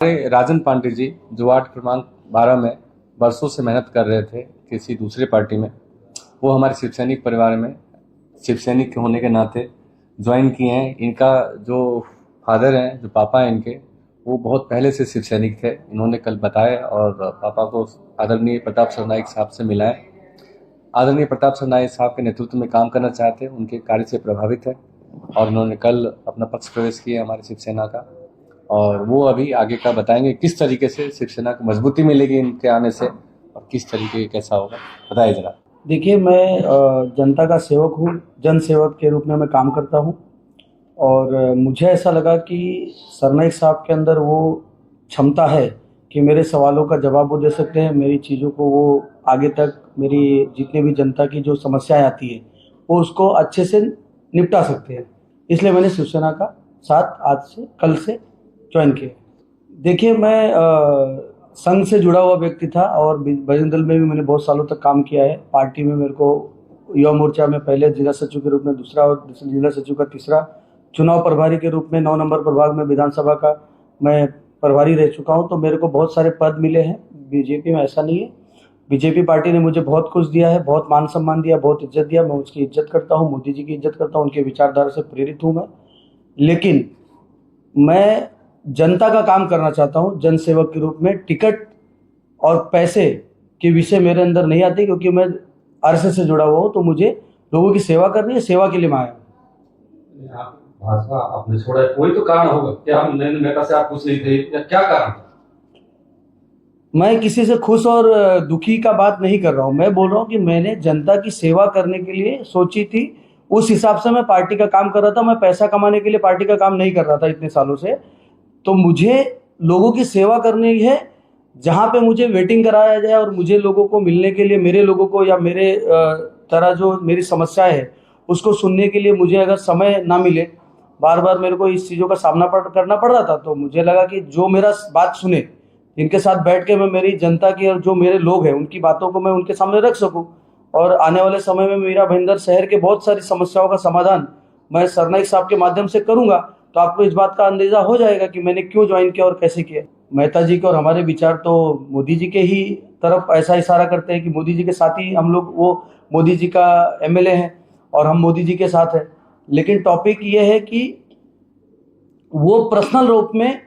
राजन पांडे जी जो वार्ड क्रमांक 12 में बरसों से मेहनत कर रहे थे किसी दूसरे पार्टी में, वो हमारे शिव सैनिक परिवार में शिव सैनिक होने के नाते ज्वाइन किए हैं। इनका जो फादर हैं, जो पापा हैं इनके, वो बहुत पहले से शिव सैनिक थे। इन्होंने कल बताया और पापा को आदरणीय प्रताप सरनाईक साहब से मिलाएं। आदरणीय प्रताप सरनाईक साहब के नेतृत्व में काम करना चाहते हैं, उनके कार्य से प्रभावित है और इन्होंने कल अपना पक्ष प्रवेश किया हमारे शिवसेना का। और वो अभी आगे का बताएंगे किस तरीके से शिवसेना को मजबूती मिलेगी इनके आने से और किस तरीके कैसा होगा, बताइए जरा। देखिए, मैं जनता का सेवक हूँ, जन सेवक के रूप में मैं काम करता हूँ और मुझे ऐसा लगा कि सरनाईक साहब के अंदर वो क्षमता है कि मेरे सवालों का जवाब वो दे सकते हैं, मेरी चीज़ों को वो आगे तक, मेरी जितने भी जनता की जो समस्याएं आती है वो उसको अच्छे से निपटा सकते हैं। इसलिए मैंने शिवसेना का साथ आज से, कल से ज्वाइन किया। देखिए, मैं संघ से जुड़ा हुआ व्यक्ति था और बजरंग दल में भी मैंने बहुत सालों तक काम किया है। पार्टी में मेरे को युवा मोर्चा में पहले जिला सचिव के रूप में दूसरा और जिला सचिव का तीसरा, चुनाव प्रभारी के रूप में 9 नंबर प्रभाग में विधानसभा का मैं प्रभारी रह चुका हूं। तो मेरे को बहुत सारे पद मिले हैं बीजेपी में, ऐसा नहीं है। बीजेपी पार्टी ने मुझे बहुत कुछ दिया है, बहुत मान सम्मान दिया, बहुत इज्जत दिया। मैं उसकी इज्जत करता हूँ, मोदी जी की इज्जत करता हूँ, उनके विचारधारा से प्रेरित हूँ मैं। लेकिन मैं जनता का काम करना चाहता हूं जन सेवक के रूप में। टिकट और पैसे के विषय मेरे अंदर नहीं आते, क्योंकि मैं आरएसएस से जुड़ा हुआ हूं। तो मुझे लोगों की सेवा करनी है, सेवा के लिए मैं आया हूं। भाजपा आपने छोड़ा है, कोई तो कारण होगा क्या? हम नरेंद्र मेहता से आप खुश नहीं थे या क्या कारण? मैं किसी से खुश और दुखी का बात नहीं कर रहा हूं। मैं बोल रहा हूं कि मैंने जनता की सेवा करने के लिए सोची थी, उस हिसाब से मैं पार्टी का काम कर रहा था। मैं पैसा कमाने के लिए पार्टी का काम नहीं कर रहा था इतने सालों से। तो मुझे लोगों की सेवा करनी है। जहां पे मुझे वेटिंग कराया जाए और मुझे लोगों को मिलने के लिए, मेरे लोगों को या मेरे तरह जो मेरी समस्याएं है उसको सुनने के लिए मुझे अगर समय ना मिले, बार बार मेरे को इस चीज़ों का सामना करना पड़ रहा था, तो मुझे लगा कि जो मेरा बात सुने, इनके साथ बैठ के मैं मेरी जनता की और जो मेरे लोग हैं उनकी बातों को मैं उनके सामने रख सकूं और आने वाले समय में मीरा भाईंदर शहर के बहुत सारी समस्याओं का समाधान मैं सरनाईक साहब के माध्यम से करूंगा। तो आपको इस बात का अंदेजा हो जाएगा कि मैंने क्यों ज्वाइन किया और कैसे किया। मेहता जी के और हमारे विचार तो मोदी जी के ही तरफ ऐसा इशारा करते हैं कि मोदी जी के साथ ही हम लोग, वो मोदी जी का एमएलए हैं और हम मोदी जी के साथ हैं। लेकिन टॉपिक ये है कि वो पर्सनल रूप में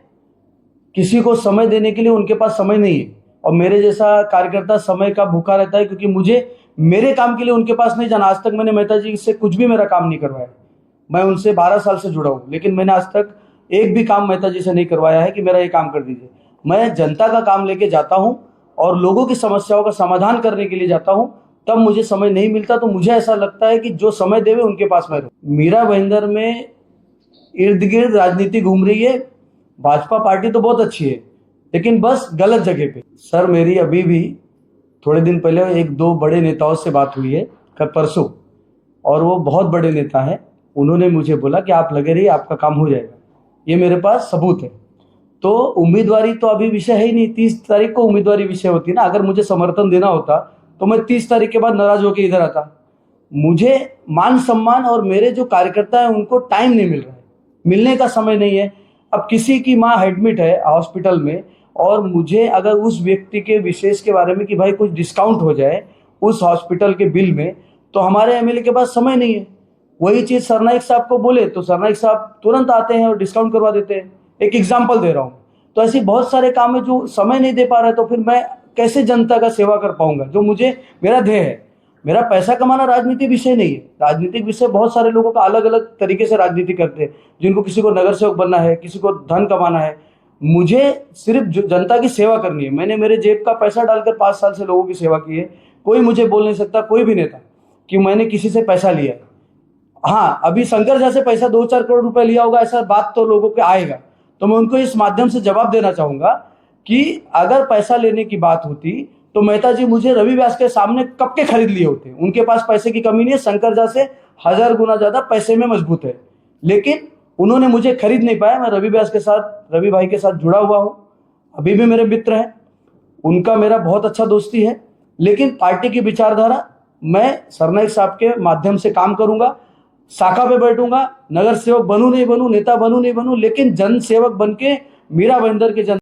किसी को समय देने के लिए उनके पास समय नहीं है और मेरे जैसा कार्यकर्ता समय का भूखा रहता है, क्योंकि मुझे मेरे काम के लिए उनके पास नहीं जाना। आज तक मैंने मेहता जी से कुछ भी मेरा काम नहीं करवाया। मैं उनसे 12 साल से जुड़ा हूँ, लेकिन मैंने आज तक एक भी काम मेहता जी से नहीं करवाया है कि मेरा ये काम कर दीजिए। मैं जनता का काम लेके जाता हूँ और लोगों की समस्याओं का समाधान करने के लिए जाता हूँ। तब मुझे समय नहीं मिलता, तो मुझे ऐसा लगता है कि जो समय देवे उनके पास मैं रहूं। मीरा भाईंदर में इर्द गिर्द राजनीति घूम रही है। भाजपा पार्टी तो बहुत अच्छी है, लेकिन बस गलत जगह पे। सर, मेरी अभी भी थोड़े दिन पहले 1-2 बड़े नेताओं से बात हुई है, कल परसों, और वो बहुत बड़े नेता हैं। उन्होंने मुझे बोला कि आप लगे रहिए, आपका काम हो जाएगा। ये मेरे पास सबूत है। तो उम्मीदवारी तो अभी विषय है ही नहीं। 30 तारीख को उम्मीदवारी विषय होती है ना। अगर मुझे समर्थन देना होता तो मैं 30 तारीख के बाद नाराज होकर इधर आता। मुझे मान सम्मान और मेरे जो कार्यकर्ता है उनको टाइम नहीं मिल रहा है, मिलने का समय नहीं है। अब किसी की माँ एडमिट है हॉस्पिटल में और मुझे अगर उस व्यक्ति के विशेष के बारे में कि भाई कुछ डिस्काउंट हो जाए उस हॉस्पिटल के बिल में, तो हमारे एमएलए के पास समय नहीं है। वही चीज सरनाईक साहब को बोले तो सरनाईक साहब तुरंत आते हैं और डिस्काउंट करवा देते हैं। एक एग्जाम्पल दे रहा हूँ। तो ऐसे बहुत सारे काम है जो समय नहीं दे पा रहे, तो फिर मैं कैसे जनता का सेवा कर पाऊंगा, जो मुझे मेरा ध्येय है। मेरा पैसा कमाना राजनीतिक विषय नहीं है। राजनीतिक विषय बहुत सारे लोगों का अलग अलग तरीके से राजनीति करते हैं, जिनको किसी को नगर सेवक बनना है, किसी को धन कमाना है। मुझे सिर्फ जनता की सेवा करनी है। मैंने मेरे जेब का पैसा डालकर 5 साल से लोगों की सेवा की है। कोई मुझे बोल नहीं सकता, कोई भी नेता, कि मैंने किसी से पैसा लिया। हाँ, अभी शंकर जैसे पैसा 2-4 करोड़ रुपए लिया होगा, ऐसा बात तो लोगों के आएगा। तो मैं उनको इस माध्यम से जवाब देना चाहूंगा कि अगर पैसा लेने की बात होती तो मेहता जी मुझे रवि व्यास के सामने कब के खरीद लिए होते। उनके पास पैसे की कमी नहीं है, शंकर जैसे 1000 गुना ज्यादा पैसे में मजबूत है, लेकिन उन्होंने मुझे खरीद नहीं पाया। मैं रवि व्यास के साथ, रवि भाई के साथ जुड़ा हुआ हूं, अभी भी मेरे मित्र हैं, उनका मेरा बहुत अच्छा दोस्ती है। लेकिन पार्टी की विचारधारा, मैं सरनाईक साहब के माध्यम से काम करूंगा, शाखा पे बैठूंगा, नगर सेवक बनूं नहीं बनूं, नेता बनूं नहीं बनूं, लेकिन जन सेवक बन के मीरा भाईंदर के जन